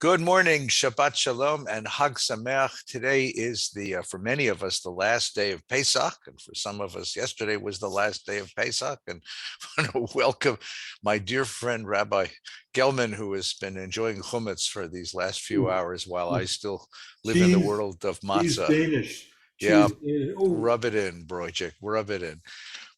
Good morning, Shabbat Shalom and Hag Sameach. Today is for many of us, the last day of Pesach, and for some of us, yesterday was the last day of Pesach. And I want to welcome my dear friend, Rabbi Gellman, who has been enjoying chumetz for these last few hours while I still live in the world of matzah. She's Danish. Yeah, Oh. Rub it in, Brojik, rub it in.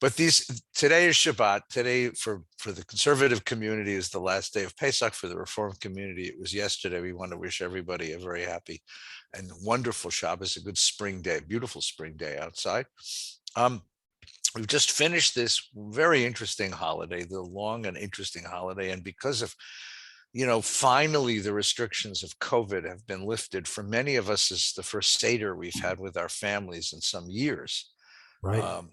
But today is Shabbat. Today, for the conservative community, is the last day of Pesach. For the Reform community, it was yesterday. We want to wish everybody a very happy and wonderful Shabbos, a good spring day, beautiful spring day outside. We've just finished this very interesting holiday, the long and interesting holiday. And because of, finally the restrictions of COVID have been lifted, for many of us, it's the first Seder we've had with our families in some years. Right.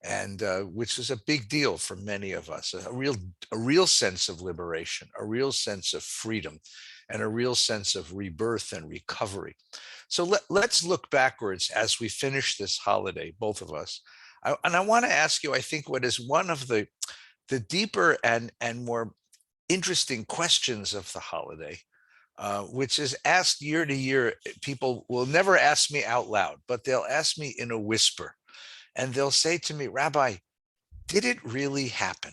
And which is a big deal for many of us, a real sense of liberation, a real sense of freedom, and a real sense of rebirth and recovery. So let's look backwards as we finish this holiday, both of us. And I want to ask you, I think, what is one of the deeper and more interesting questions of the holiday, which is asked year to year. People will never ask me out loud, but they'll ask me in a whisper. And they'll say to me, Rabbi, did it really happen?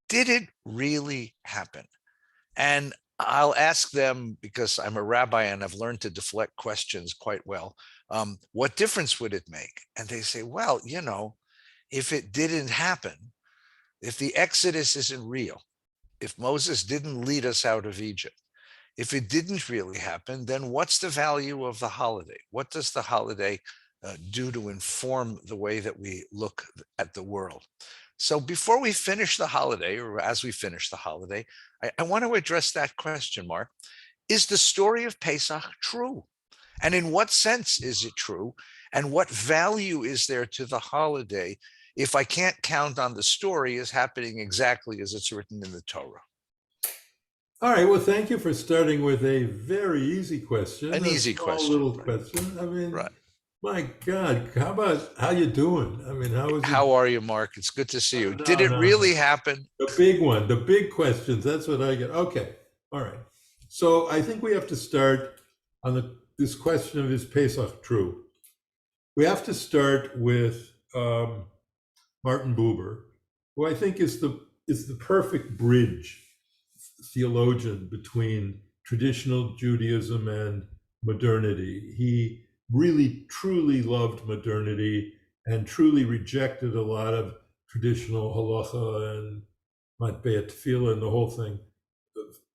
Did it really happen? And I'll ask them, because I'm a rabbi and I've learned to deflect questions quite well, what difference would it make? And they say, well, if it didn't happen, if the Exodus isn't real, if Moses didn't lead us out of Egypt, if it didn't really happen, then what's the value of the holiday? What does the holiday do to inform the way that we look at the world? So before we finish the holiday, or as we finish the holiday, I want to address that question, Marc. Is the story of Pesach true? And in what sense is it true? And what value is there to the holiday if I can't count on the story as happening exactly as it's written in the Torah? All right. Well, thank you for starting with a very easy question. An easy question. Little question. I mean, right. My God, how you doing? I mean, how are you, Marc? It's good to see you. Did it really happen? The big one, the big questions. That's what I get. Okay. All right. So I think we have to start on this question of, is Pesach true? We have to start with Martin Buber, who I think is the perfect bridge theologian between traditional Judaism and modernity. He really truly loved modernity and truly rejected a lot of traditional halacha and matbei tefillah and the whole thing,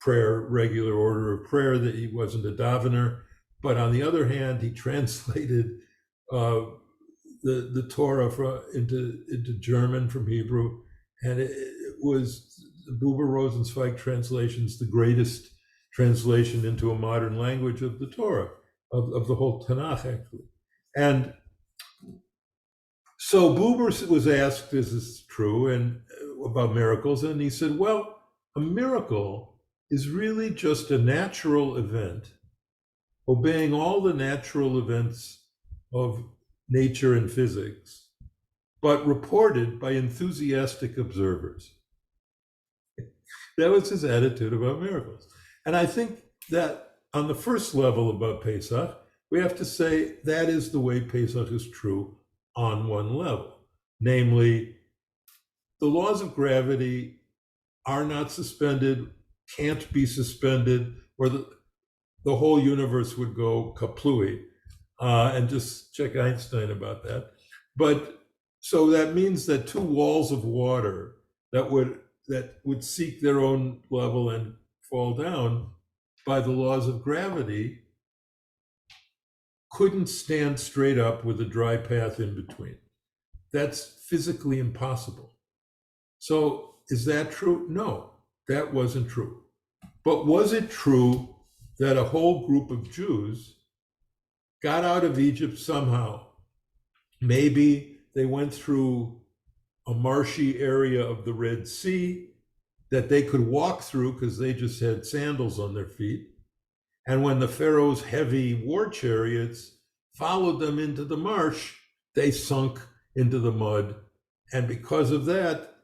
prayer, regular order of prayer, that he wasn't a davener. But on the other hand, he translated the Torah into German from Hebrew, and it was the Buber-Rosenzweig translation's the greatest translation into a modern language of the Torah, of the whole Tanakh, actually. And so Buber was asked, is this true, and about miracles, and he said, well, a miracle is really just a natural event, obeying all the natural events of nature and physics, but reported by enthusiastic observers. That was his attitude about miracles. And I think that on the first level about Pesach, we have to say that is the way Pesach is true on one level. Namely, the laws of gravity are not suspended, can't be suspended, or the whole universe would go kaplui. And just check Feinstein about that. But so that means that two walls of water that would seek their own level and fall down by the laws of gravity couldn't stand straight up with a dry path in between. That's physically impossible. So is that true? No, that wasn't true. But was it true that a whole group of Jews got out of Egypt somehow? Maybe they went through a marshy area of the Red Sea that they could walk through because they just had sandals on their feet. And when the Pharaoh's heavy war chariots followed them into the marsh, they sunk into the mud. And because of that,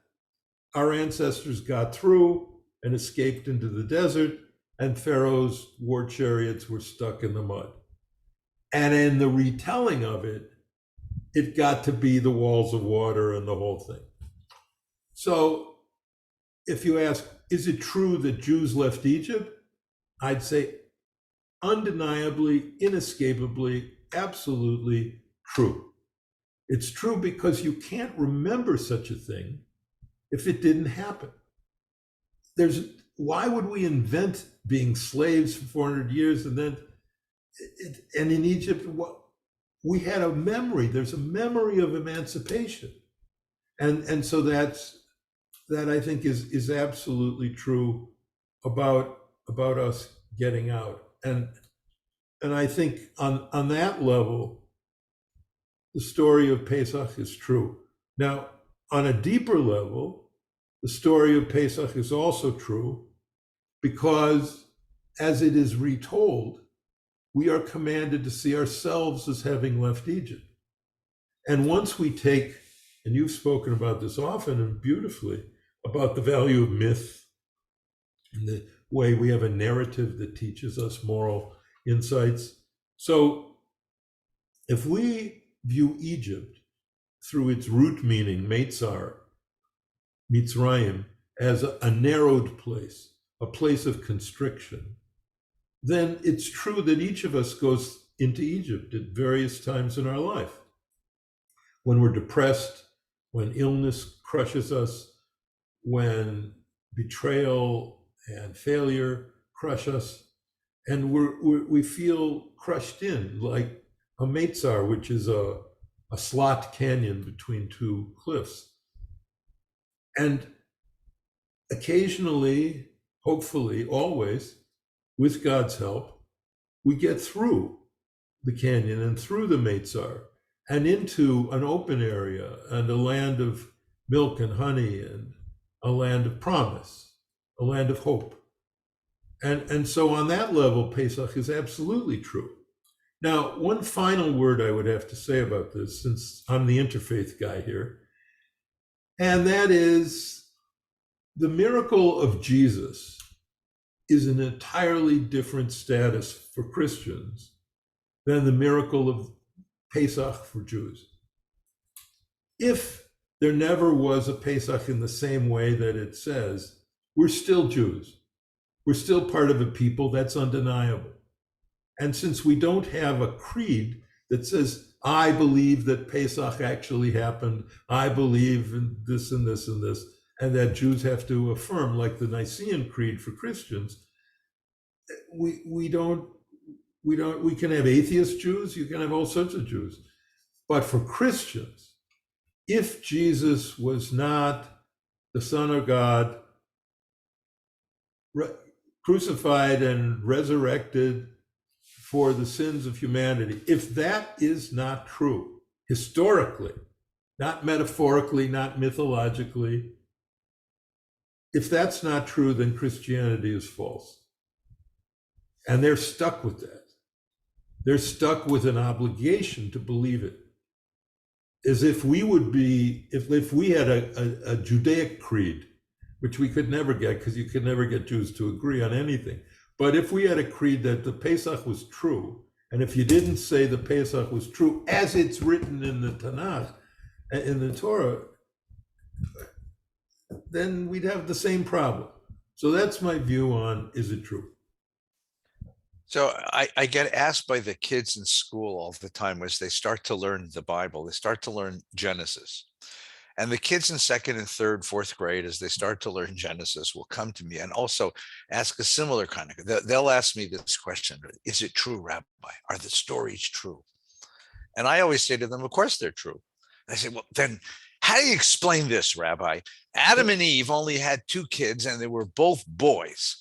our ancestors got through and escaped into the desert. and Pharaoh's war chariots were stuck in the mud. And in the retelling of it, it got to be the walls of water and the whole thing. So if you ask, is it true that Jews left Egypt? I'd say undeniably, inescapably, absolutely true. It's true because you can't remember such a thing if it didn't happen. Why would we invent being slaves for 400 years and then, and in Egypt, we had a memory. There's a memory of emancipation, and so that I think is absolutely true about us getting out, and I think on that level, the story of Pesach is true. Now, on a deeper level, the story of Pesach is also true because, as it is retold, we are commanded to see ourselves as having left Egypt. And once we take, and you've spoken about this often and beautifully, about the value of myth and the way we have a narrative that teaches us moral insights. So if we view Egypt through its root meaning, Meitzar, Mitzrayim, as a narrowed place, a place of constriction, then it's true that each of us goes into Egypt at various times in our life. When we're depressed, when illness crushes us, when betrayal and failure crush us, and we feel crushed in, like a Meitzar, which is a slot canyon between two cliffs. And occasionally, hopefully, always, with God's help, we get through the canyon and through the Meitzar and into an open area and a land of milk and honey and a land of promise, a land of hope. And so on that level, Pesach is absolutely true. Now, one final word I would have to say about this, since I'm the interfaith guy here, and that is the miracle of Jesus is an entirely different status for Christians than the miracle of Pesach for Jews. If there never was a Pesach in the same way that it says, we're still Jews. We're still part of a people, that's undeniable. And since we don't have a creed that says, I believe that Pesach actually happened, I believe in this and this and this, and that Jews have to affirm, like the Nicene Creed for Christians, we can have atheist Jews, you can have all sorts of Jews. But for Christians, if Jesus was not the Son of God, crucified and resurrected for the sins of humanity, if that is not true, historically, not metaphorically, not mythologically, if that's not true, then Christianity is false. And they're stuck with that. They're stuck with an obligation to believe it. As if we would be, if we had a Judaic creed, which we could never get because you could never get Jews to agree on anything. But if we had a creed that the Pesach was true, and if you didn't say the Pesach was true as it's written in the Tanakh, in the Torah, then we'd have the same problem. So that's my view on, is it true? So I get asked by the kids in school all the time as they start to learn the Bible, they start to learn Genesis. And the kids in second and third, fourth grade, as they start to learn Genesis, will come to me and also ask a similar kind of, they'll ask me this question, is it true, Rabbi? Are the stories true? And I always say to them, of course they're true. And I say, well, then how do you explain this, Rabbi? Adam and Eve only had two kids and they were both boys,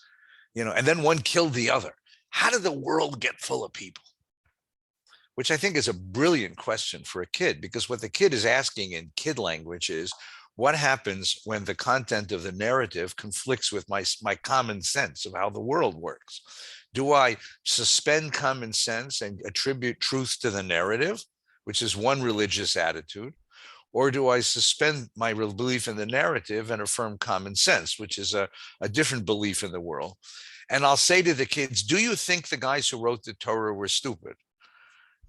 and then one killed the other. How did the world get full of people? Which I think is a brilliant question for a kid, because what the kid is asking in kid language is, what happens when the content of the narrative conflicts with my common sense of how the world works? Do I suspend common sense and attribute truth to the narrative, which is one religious attitude? Or do I suspend my belief in the narrative and affirm common sense, which is a different belief in the world? And I'll say to the kids, do you think the guys who wrote the Torah were stupid?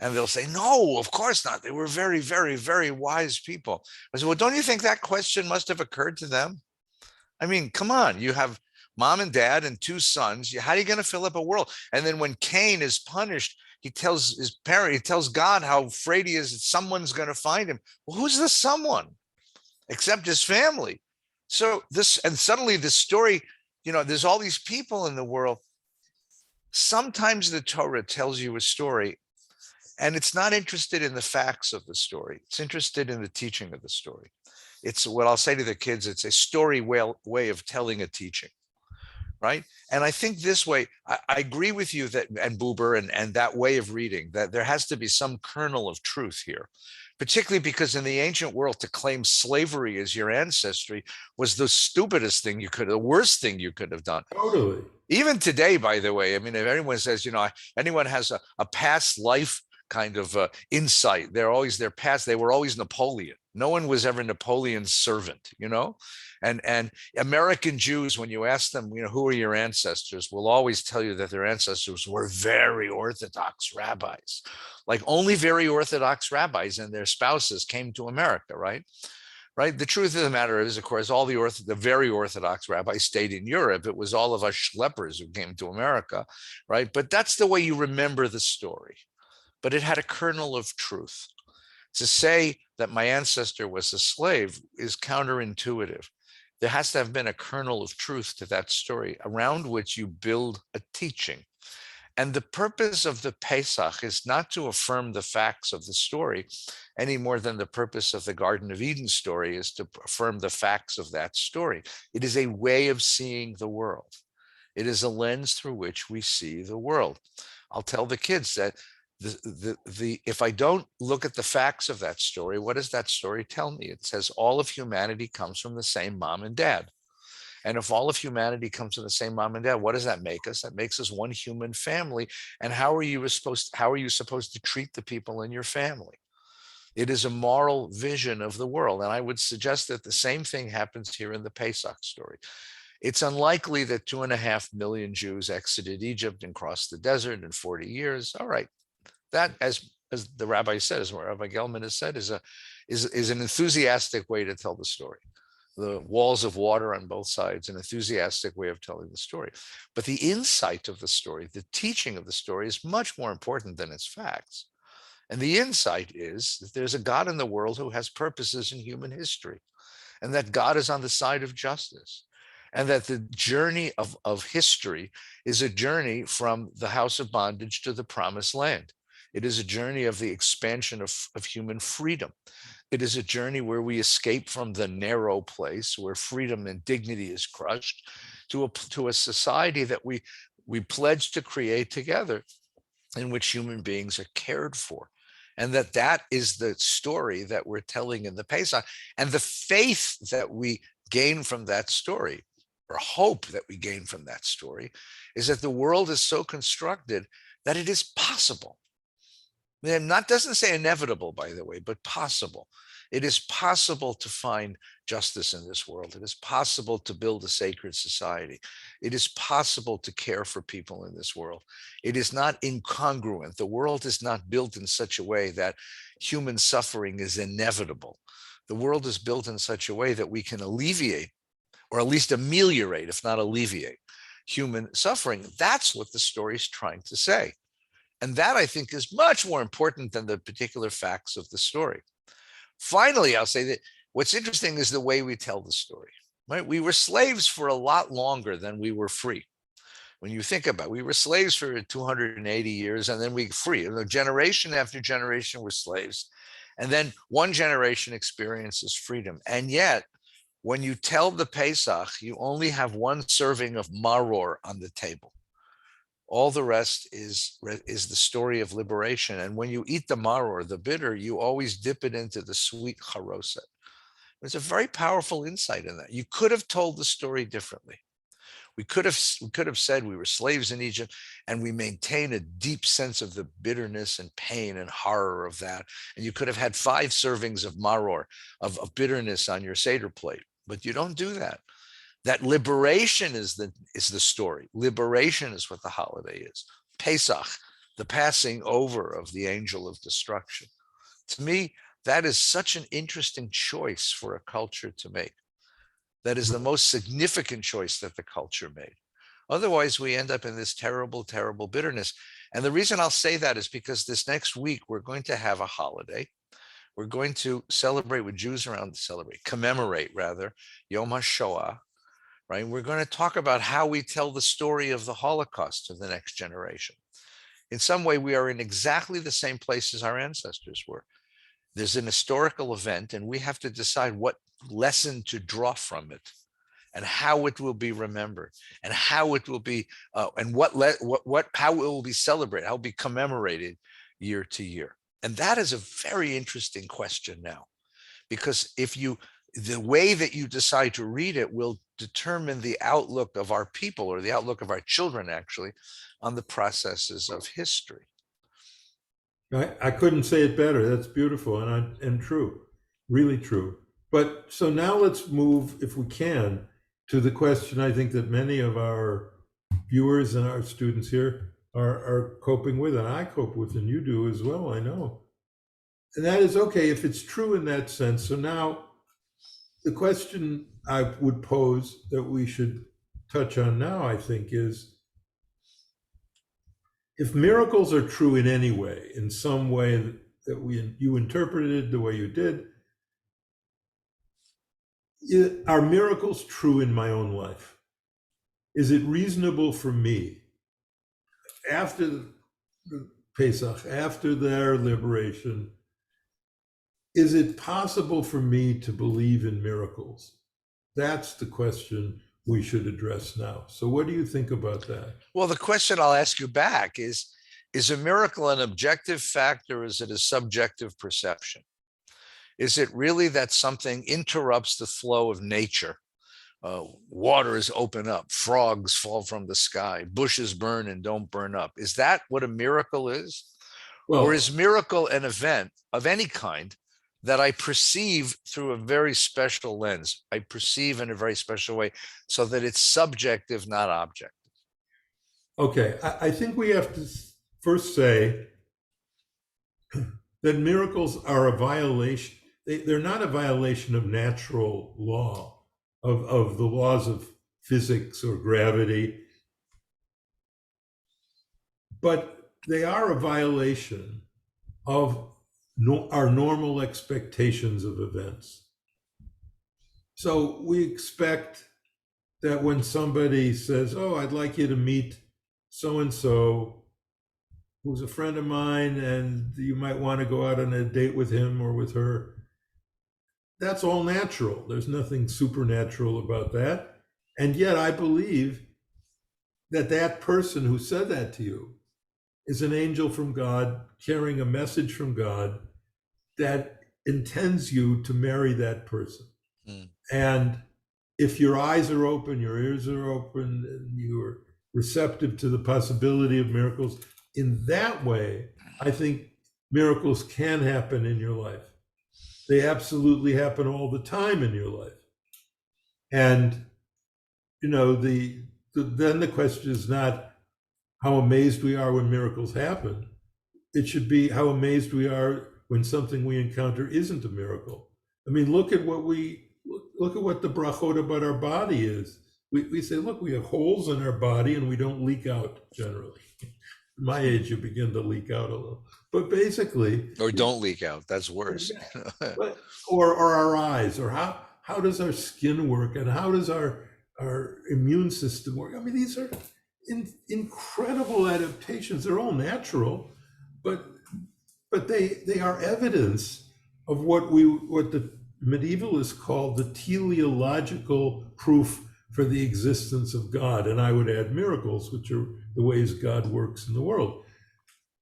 And they'll say, no, of course not. They were very, very, very wise people. I said, well, don't you think that question must have occurred to them? I mean, come on, you have mom and dad and two sons. How are you going to fill up a world? And then when Cain is punished, he tells his parent, he tells God how afraid he is that someone's going to find him. Well, who's the someone except his family? So this, and suddenly the story, there's all these people in the world. Sometimes the Torah tells you a story and it's not interested in the facts of the story. It's interested in the teaching of the story. It's what I'll say to the kids, it's a story way of telling a teaching, right? And I think this way, I agree with you that, and Buber, and that way of reading, that there has to be some kernel of truth here, particularly because in the ancient world, to claim slavery as your ancestry was the stupidest thing the worst thing you could have done. Totally. Even today, by the way, I mean, if anyone says, anyone has a past life kind of insight, they're always their past, they were always Napoleon. No one was ever Napoleon's servant, and American Jews, when you ask them, who are your ancestors, will always tell you that their ancestors were very Orthodox rabbis, like only very Orthodox rabbis and their spouses came to America, right? Right. The truth of the matter is, of course, all the very Orthodox rabbis stayed in Europe. It was all of us schleppers who came to America, right? But that's the way you remember the story. But it had a kernel of truth. To say that my ancestor was a slave is counterintuitive. There has to have been a kernel of truth to that story around which you build a teaching. And the purpose of the Pesach is not to affirm the facts of the story any more than the purpose of the Garden of Eden story is to affirm the facts of that story. It is a way of seeing the world. It is a lens through which we see the world. I'll tell the kids that if I don't look at the facts of that story, what does that story tell me? It says all of humanity comes from the same mom and dad. And if all of humanity comes from the same mom and dad, what does that make us? That makes us one human family. And how are you supposed to treat the people in your family? It is a moral vision of the world. And I would suggest that the same thing happens here in the Pesach story. It's unlikely that 2.5 million Jews exited Egypt and crossed the desert in 40 years. All right. That, as the rabbi said, as Rabbi Gellman has said, is an enthusiastic way to tell the story. The walls of water on both sides, an enthusiastic way of telling the story. But the insight of the story, the teaching of the story is much more important than its facts. And the insight is that there's a God in the world who has purposes in human history, and that God is on the side of justice, and that the journey of history is a journey from the house of bondage to the promised land. It is a journey of the expansion of human freedom. It is a journey where we escape from the narrow place where freedom and dignity is crushed to a society that we pledge to create together, in which human beings are cared for. And that is the story that we're telling in the Pesach. And the faith that we gain from that story, or hope that we gain from that story, is that the world is so constructed that it is possible. Doesn't say inevitable, by the way, but possible. It is possible to find justice in this world. It is possible to build a sacred society. It is possible to care for people in this world. It is not incongruent. The world is not built in such a way that human suffering is inevitable. The world is built in such a way that we can alleviate, or at least ameliorate, if not alleviate, human suffering. That's what the story is trying to say. And that, I think, is much more important than the particular facts of the story. Finally, I'll say that what's interesting is the way we tell the story, right? We were slaves for a lot longer than we were free. When you think about it, we were slaves for 280 years, and then we free. Generation after generation were slaves. And then one generation experiences freedom. And yet, when you tell the Pesach, you only have one serving of maror on the table. All the rest is the story of liberation. And when you eat the maror, the bitter, you always dip it into the sweet charoset. There's a very powerful insight in that. You could have told the story differently. We could have said we were slaves in Egypt, and we maintain a deep sense of the bitterness and pain and horror of that. And you could have had 5 servings of maror, of bitterness on your Seder plate, but you don't do that. That liberation is the story. Liberation is what the holiday is. Pesach, the passing over of the angel of destruction. To me, that is such an interesting choice for a culture to make. That is the most significant choice that the culture made. Otherwise, we end up in this terrible, terrible bitterness. And the reason I'll say that is because this next week, we're going to have a holiday. We're going to celebrate what Jews around commemorate rather, Yom HaShoah, right? We're going to talk about how we tell the story of the Holocaust to the next generation. In some way, we are in exactly the same place as our ancestors were. There's an historical event, and we have to decide what lesson to draw from it, and how it will be remembered, and how it will be, and how it will be celebrated, how it will be commemorated year to year. And that is a very interesting question now, because the way that you decide to read it will determine the outlook of our people, or the outlook of our children, actually, on the processes of history. I couldn't say it better. That's beautiful and true, really true. But so now let's move, if we can, to the question I think that many of our viewers and our students here are coping with, and I cope with, and you do as well, I know. And that is, okay, if it's true in that sense. So now the question I would pose that we should touch on now, I think, is, if miracles are true in any way, in some way that you interpreted it the way you did, are miracles true in my own life? Is it reasonable for me, after the Pesach, after their liberation, is it possible for me to believe in miracles? That's the question we should address now. So what do you think about that? Well, the question I'll ask you back is a miracle an objective fact, or is it a subjective perception? Is it really that something interrupts the flow of nature? Waters open up, frogs fall from the sky, bushes burn and don't burn up. Is that what a miracle is? Well, or is miracle an event of any kind that I perceive through a very special lens? I perceive in a very special way, so that it's subjective, not objective. Okay, I think we have to first say that miracles are a violation. They're not a violation of natural law, of the laws of physics or gravity, but they are a violation of our normal expectations of events. So we expect that when somebody says, oh, I'd like you to meet so-and-so, who's a friend of mine, and you might want to go out on a date with him or with her, that's all natural. There's nothing supernatural about that. And yet I believe that that person who said that to you is an angel from God, carrying a message from God that intends you to marry that person. And if your eyes are open, your ears are open, and you're receptive to the possibility of miracles, in that way, I think miracles can happen in your life. They absolutely happen all the time in your life. And, you know, then the question is not how amazed we are when miracles happen. It should be how amazed we are when something we encounter isn't a miracle. I mean, look at what the brachot about our body is. We say, look, we have holes in our body and we don't leak out generally. At my age, you begin to leak out a little. But basically, or don't leak out. That's worse. or our eyes, or how does our skin work, and how does our immune system work? I mean, these are incredible adaptations. They're all natural, but they are evidence of what the medievalists called the teleological proof for the existence of God. And I would add miracles, which are the ways God works in the world.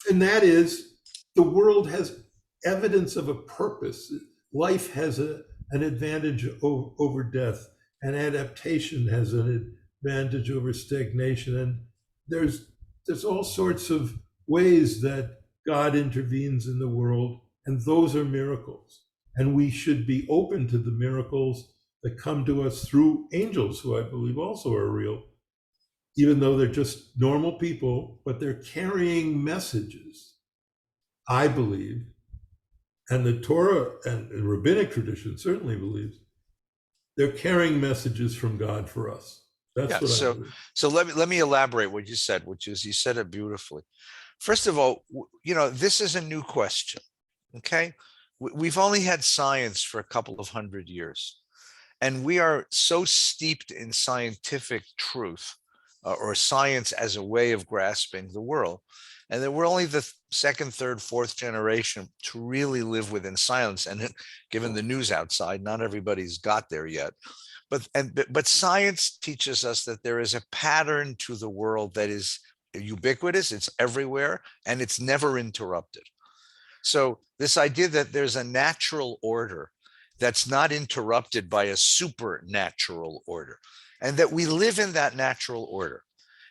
And that is, the world has evidence of a purpose. Life has an advantage over death, and adaptation has an vantage over stagnation. And there's all sorts of ways that God intervenes in the world, and those are miracles. And we should be open to the miracles that come to us through angels, who I believe also are real, even though they're just normal people, but they're carrying messages, I believe, and the Torah and the rabbinic tradition certainly believes, they're carrying messages from God for us. That's Yeah. what I So believe. let me elaborate what you said, which is you said it beautifully. First of all, this is a new question. Okay. We've only had science for a couple of 100 years, and we are so steeped in scientific truth, or science as a way of grasping the world, and that we're only the second, third, fourth generation to really live within silence. And given the news outside, not everybody's got there yet. But science teaches us that there is a pattern to the world that is ubiquitous, it's everywhere, and it's never interrupted. So this idea that there's a natural order that's not interrupted by a supernatural order, and that we live in that natural order.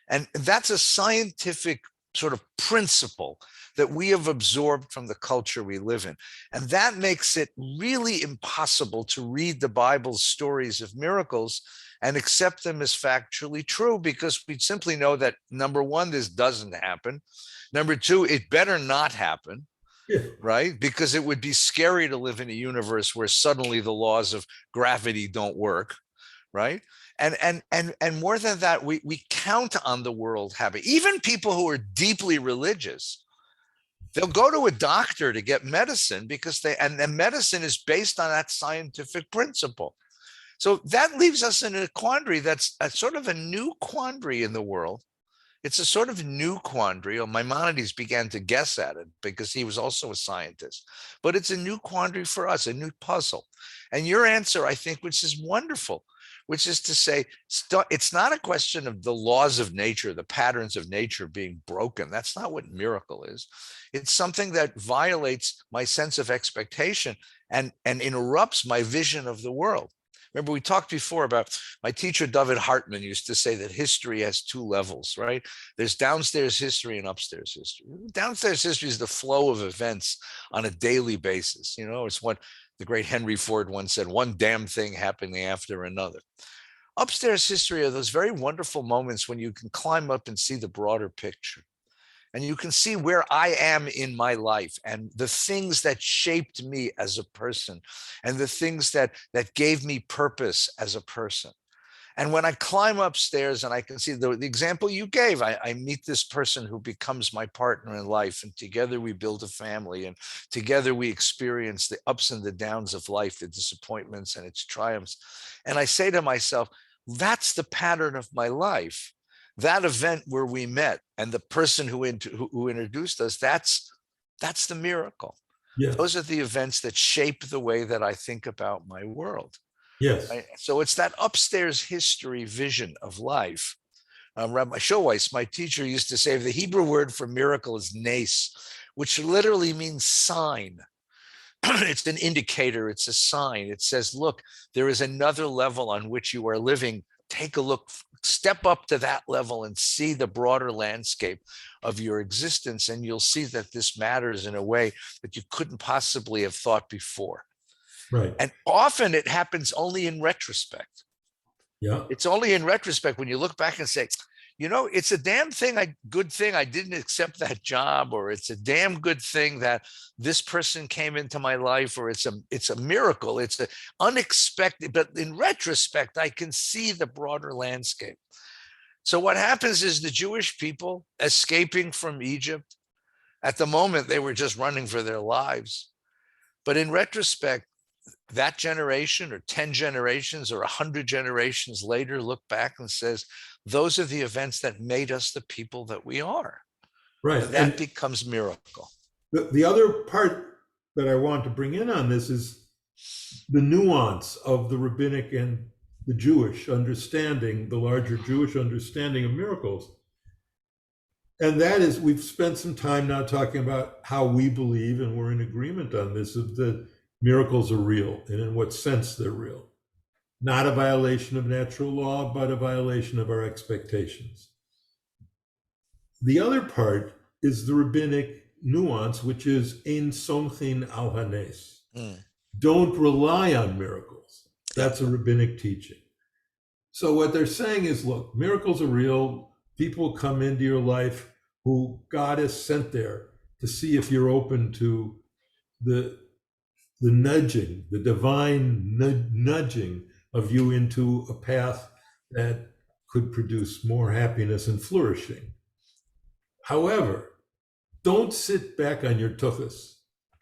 And that's a scientific sort of principle that we have absorbed from the culture we live in. And that makes it really impossible to read the Bible's stories of miracles and accept them as factually true, because we simply know that, number one, this doesn't happen. Number two, it better not happen. Yeah. Right? Because it would be scary to live in a universe where suddenly the laws of gravity don't work, right? And more than that, we count on the world having, even people who are deeply religious, they'll go to a doctor to get medicine because and medicine is based on that scientific principle. So that leaves us in a quandary that's a sort of a new quandary in the world. It's a sort of new quandary. Maimonides began to guess at it because he was also a scientist. But it's a new quandary for us, a new puzzle. And your answer, I think, which is wonderful, which is to say, it's not a question of the laws of nature, the patterns of nature being broken. That's not what miracle is. It's something that violates my sense of expectation and interrupts my vision of the world. Remember, we talked before about my teacher, David Hartman, used to say that history has two levels, right? There's downstairs history and upstairs history. Downstairs history is the flow of events on a daily basis. It's what the great Henry Ford once said, one damn thing happening after another. Upstairs history are those very wonderful moments when you can climb up and see the broader picture. And you can see where I am in my life and the things that shaped me as a person and the things that gave me purpose as a person. And when I climb upstairs and I can see the example you gave, I meet this person who becomes my partner in life, and together we build a family, and together we experience the ups and the downs of life, the disappointments and its triumphs. And I say to myself, that's the pattern of my life. That event where we met and the person who introduced us, that's the miracle. Yes. Those are the events that shape the way that I think about my world. Yes. Right? So it's that upstairs history vision of life. Rabbi Showeiss, my teacher, used to say the Hebrew word for miracle is nes, which literally means sign. It's an indicator. It's a sign. It says, look, there is another level on which you are living. Take a look, step up to that level and see the broader landscape of your existence. And you'll see that this matters in a way that you couldn't possibly have thought before. Right. And often it happens only in retrospect. Yeah. It's only in retrospect when you look back and say, it's a damn good thing I didn't accept that job, or it's a damn good thing that this person came into my life, or it's a miracle. It's an unexpected, but in retrospect, I can see the broader landscape. So what happens is the Jewish people escaping from Egypt, at the moment, they were just running for their lives. But in retrospect, that generation or 10 generations or 100 generations later look back and says, those are the events that made us the people that we are. Right. And that becomes miracle. The other part that I want to bring in on this is the nuance of the rabbinic and the Jewish understanding, the larger Jewish understanding of miracles. And that is, we've spent some time now talking about how we believe, and we're in agreement on this, of that miracles are real and in what sense they're real. not a violation of natural law, but a violation of our expectations. The other part is the rabbinic nuance, which is ein somchin al hanes. Don't rely on miracles. That's a rabbinic teaching. So what they're saying is, look, miracles are real. People come into your life who God has sent there to see if you're open to the nudging, the divine nudging of you into a path that could produce more happiness and flourishing. However, don't sit back on your tuchus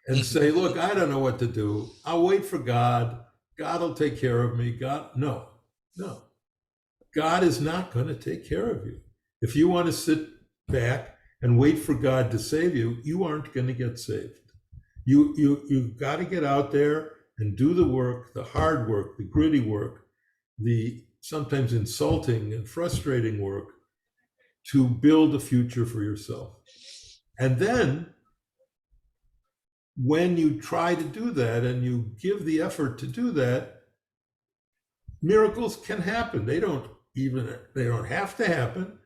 and say, look, I don't know what to do. I'll wait for God. God will take care of me. No. God is not going to take care of you. If you want to sit back and wait for God to save you, you aren't going to get saved. You've got to get out there and do the work, the hard work, the gritty work, the sometimes insulting and frustrating work to build a future for yourself. And then when you try to do that and you give the effort to do that, miracles can happen. They don't have to happen,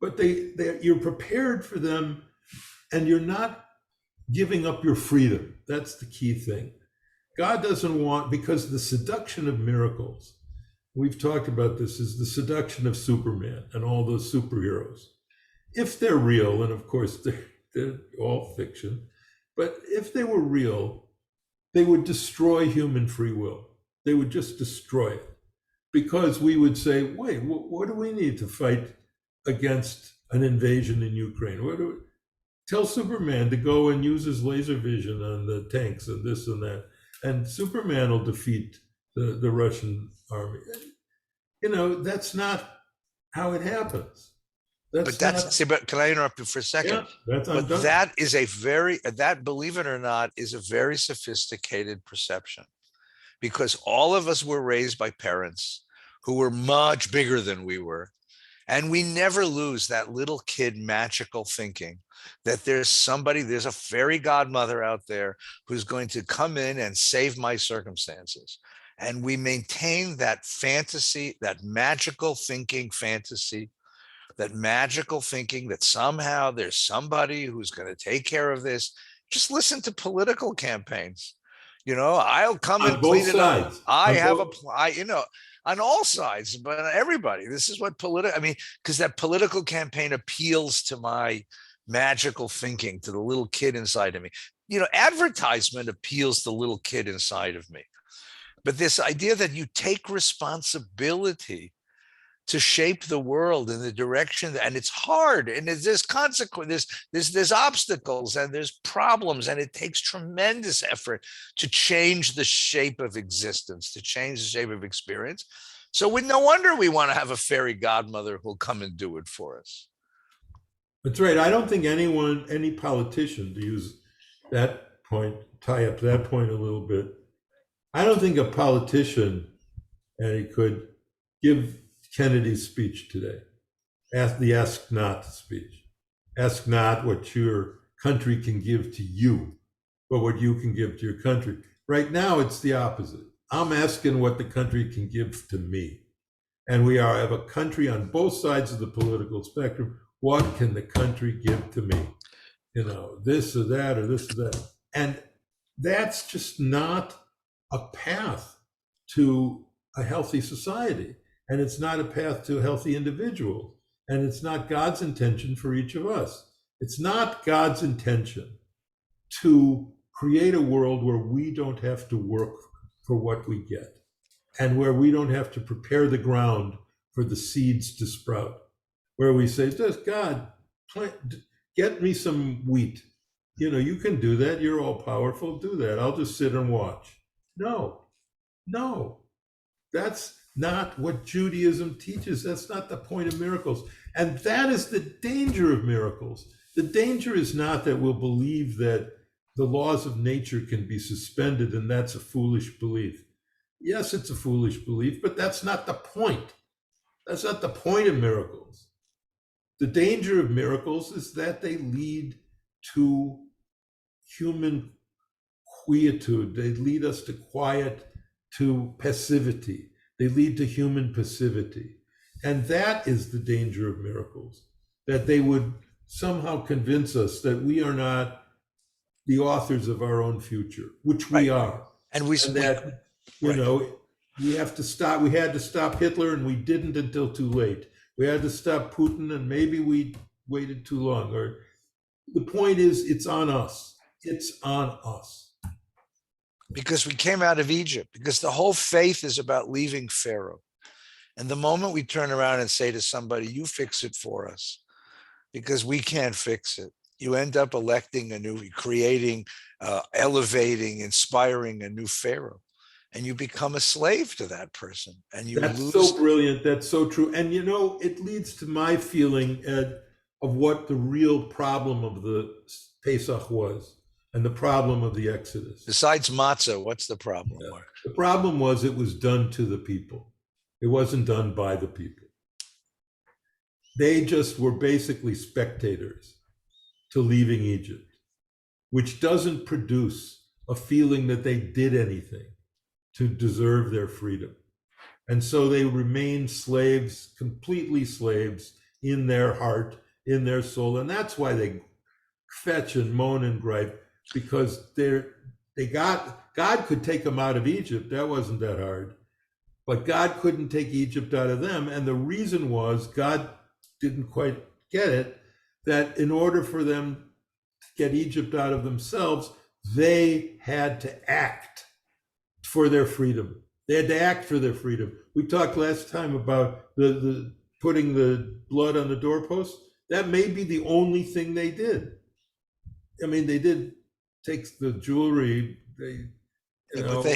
but you're prepared for them, and you're not giving up your freedom. That's the key thing. God doesn't want, because the seduction of miracles, we've talked about this, is the seduction of Superman and all those superheroes. If they're real, and of course they're all fiction, but if they were real, they would destroy human free will. They would just destroy it. Because we would say, wait, what do we need to fight against an invasion in Ukraine? Tell Superman to go and use his laser vision on the tanks and this and that, and Superman will defeat the Russian army. That's not how it happens. But can I interrupt you for a second? Yeah, that, believe it or not, is a very sophisticated perception, because all of us were raised by parents who were much bigger than we were. And we never lose that little kid magical thinking that there's a fairy godmother out there who's going to come in and save my circumstances. And we maintain that fantasy, that magical thinking that somehow there's somebody who's going to take care of this. Just listen to political campaigns. I'll come and clean it up. On all sides, but everybody. This is what because that political campaign appeals to my magical thinking, to the little kid inside of me. Advertisement appeals to the little kid inside of me. But this idea that you take responsibility to shape the world in the direction, and it's hard, and there's consequences, there's obstacles, and there's problems, and it takes tremendous effort to change the shape of existence, to change the shape of experience. So no wonder we want to have a fairy godmother who'll come and do it for us. That's right. I don't think any politician, to use that point, tie up that point a little bit, I don't think a politician, and he could give Kennedy's speech today, the Ask Not speech. Ask not what your country can give to you, but what you can give to your country. Right now, it's the opposite. I'm asking what the country can give to me. And we have a country on both sides of the political spectrum. What can the country give to me? This or that or this or that. And that's just not a path to a healthy society. And it's not a path to a healthy individual. And it's not God's intention for each of us. It's not God's intention to create a world where we don't have to work for what we get, and where we don't have to prepare the ground for the seeds to sprout, where we say, just God, get me some wheat. You can do that. You're all powerful. Do that. I'll just sit and watch. No, that's not what Judaism teaches. That's not the point of miracles. And that is the danger of miracles. The danger is not that we'll believe that the laws of nature can be suspended, and that's a foolish belief. Yes, it's a foolish belief, but that's not the point. That's not the point of miracles. The danger of miracles is that they lead to human quietude. They lead us to quiet, to passivity. They lead to human passivity. And that is the danger of miracles, that they would somehow convince us that we are not the authors of our own future, which we Right. are. And we, And we that, right. we have to stop. We had to stop Hitler, and we didn't until too late. We had to stop Putin, and maybe we waited too long. Or the point is, it's on us. It's on us. Because we came out of Egypt, because the whole faith is about leaving Pharaoh. And the moment we turn around and say to somebody, you fix it for us, because we can't fix it, you end up electing a new, creating, elevating, inspiring a new Pharaoh. And you become a slave to that person, and you That's so lose. brilliant. That's so true. And it leads to my feeling of what the real problem of the Pesach was, and the problem of the Exodus. Besides matzah, what's the problem, Yeah. Marc? The problem was it was done to the people. It wasn't done by the people. They just were basically spectators to leaving Egypt, which doesn't produce a feeling that they did anything to deserve their freedom. And so they remain slaves, completely slaves in their heart, in their soul. And that's why they fetch and moan and gripe, because God could take them out of Egypt. That wasn't that hard. But God couldn't take Egypt out of them. And the reason was God didn't quite get it, that in order for them to get Egypt out of themselves, they had to act for their freedom. They had to act for their freedom. We talked last time about the putting the blood on the doorpost. That may be the only thing they did. I mean, they did take the jewelry,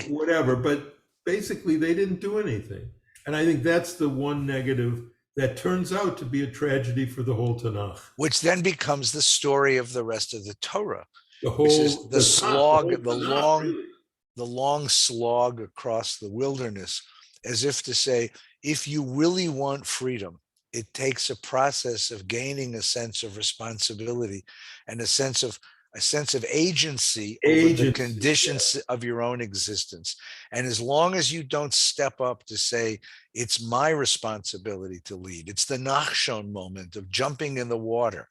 whatever, but basically they didn't do anything. And I think that's the one negative that turns out to be a tragedy for the whole Tanakh. Which then becomes the story of the rest of the Torah. The whole, which is the slog, the Tanakh, really. The long slog across the wilderness, as if to say, if you really want freedom, it takes a process of gaining a sense of responsibility and a sense of agency over the conditions of your own existence. And as long as you don't step up to say, it's my responsibility to lead, it's the Nachshon moment of jumping in the water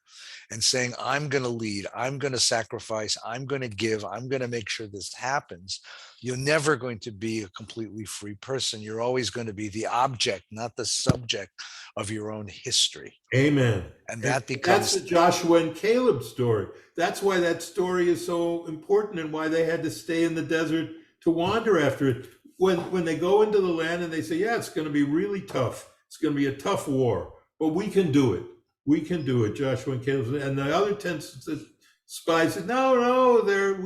and saying, I'm going to lead, I'm going to sacrifice, I'm going to give, I'm going to make sure this happens, you're never going to be a completely free person. You're always going to be the object, not the subject of your own history. Amen. And that becomes... That's the Joshua and Caleb story. That's why that story is so important, and why they had to stay in the desert to wander after it. When they go into the land and they say, yeah, it's going to be really tough. It's going to be a tough war, but we can do it. We can do it, Joshua and Caleb. And the other 10 spies said, no, they're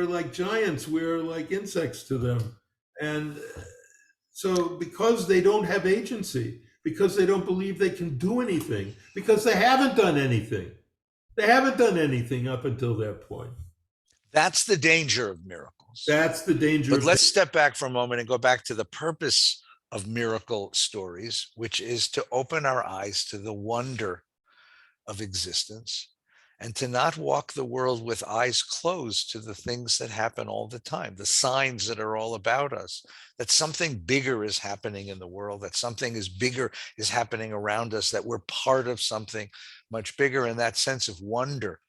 like giants. We're like insects to them. And so because they don't have agency, because they don't believe they can do anything, because they haven't done anything. They haven't done anything up until that point. That's the danger of miracles. That's the danger. But let's step back for a moment and go back to the purpose of miracle stories, which is to open our eyes to the wonder of existence and to not walk the world with eyes closed to the things that happen all the time, the signs that are all about us, that something bigger is happening in the world, that something is bigger is happening around us, that we're part of something much bigger, in that sense of wonder.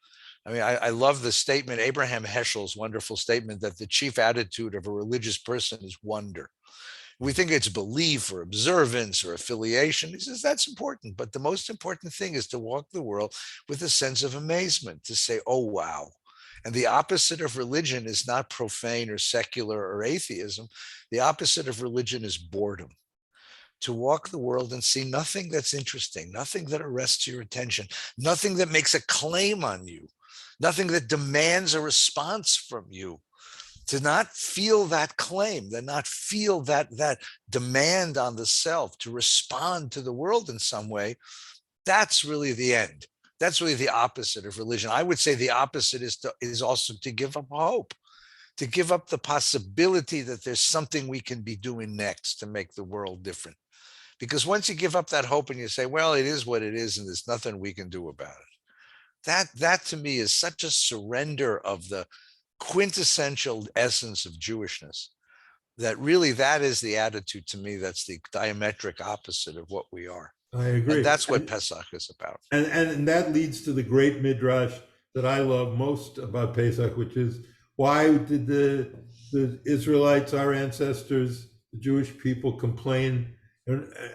I mean, I love the statement, Abraham Heschel's wonderful statement, that the chief attitude of a religious person is wonder. We think it's belief or observance or affiliation. He says that's important, but the most important thing is to walk the world with a sense of amazement, to say, oh, wow. And the opposite of religion is not profane or secular or atheism. The opposite of religion is boredom. To walk the world and see nothing that's interesting, nothing that arrests your attention, nothing that makes a claim on you, nothing that demands a response from you. To not feel that claim, to not feel that demand on the self to respond to the world in some way, that's really the end. That's really the opposite of religion. I would say the opposite is also to give up hope, to give up the possibility that there's something we can be doing next to make the world different. Because once you give up that hope and you say, well, it is what it is and there's nothing we can do about it, that to me is such a surrender of the quintessential essence of Jewishness, that really that is the attitude to me. That's the diametric opposite of what we are. I And agree. that's what Pesach is about. And that leads to the great midrash that I love most about Pesach, which is, why did the Israelites, our ancestors, the Jewish people, complain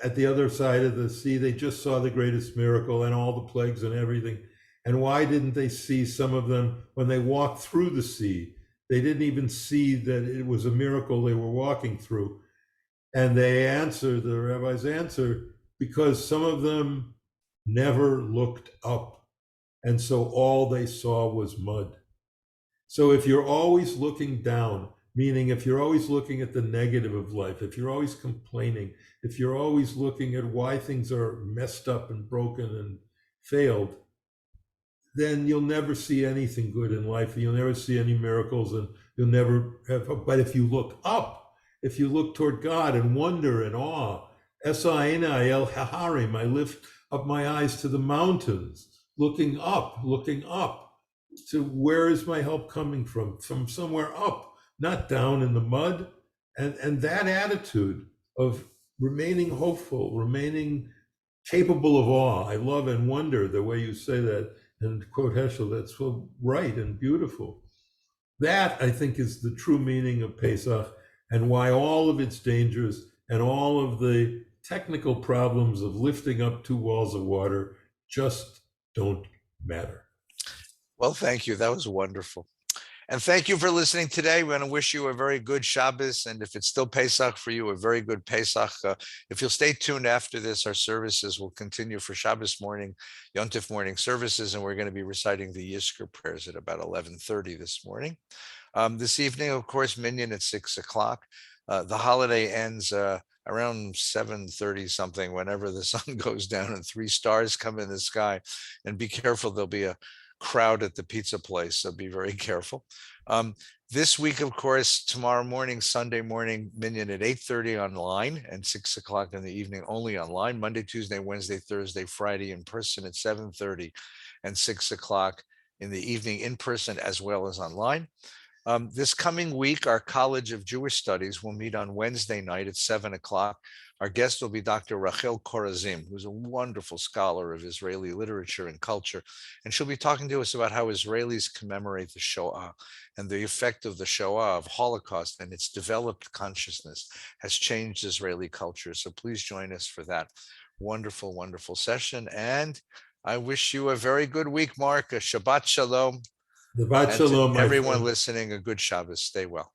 at the other side of the sea? They just saw the greatest miracle and all the plagues and everything. And why didn't they see some of them when they walked through the sea? They didn't even see that it was a miracle they were walking through. And the rabbis answer, because some of them never looked up. And so all they saw was mud. So if you're always looking down, meaning if you're always looking at the negative of life, if you're always complaining, if you're always looking at why things are messed up and broken and failed, then you'll never see anything good in life. You'll never see any miracles, and you'll never have. But if you look up, if you look toward God and wonder and awe, Esaina el Haharim, I lift up my eyes to the mountains, looking up to where is my help coming from? From somewhere up, not down in the mud. And that attitude of remaining hopeful, remaining capable of awe. I love and wonder the way you say that, and quote Heschel, that's so right and beautiful. That, I think, is the true meaning of Pesach, and why all of its dangers and all of the technical problems of lifting up two walls of water just don't matter. Well, thank you. That was wonderful. And thank you for listening today. We're going to wish you a very good Shabbos. And if it's still Pesach for you, a very good Pesach. If you'll stay tuned after this, our services will continue for Shabbos morning, Yom Tov morning services. And we're going to be reciting the Yizkor prayers at about 11:30 this morning. This evening, of course, Minyan at 6 o'clock. The holiday ends around 7:30 something, whenever the sun goes down and 3 stars come in the sky. And be careful, there'll be a crowd at the pizza place, so be very careful. This week, of course, tomorrow morning, Sunday morning, Minyan at 8:30 online, and 6 o'clock in the evening only online. Monday, Tuesday, Wednesday, Thursday, Friday in person at 7:30 and 6 o'clock in the evening in person as well as online. This coming week, our College of Jewish Studies will meet on Wednesday night at 7 o'clock. Our guest will be Dr. Rachel Korazim, who's a wonderful scholar of Israeli literature and culture. And she'll be talking to us about how Israelis commemorate the Shoah and the effect of the Shoah, of Holocaust, and its developed consciousness has changed Israeli culture. So please join us for that wonderful, wonderful session. And I wish you a very good week, Marc. A Shabbat Shalom. Shabbat And to Shalom, my everyone friend. listening, a good Shabbos. Stay well.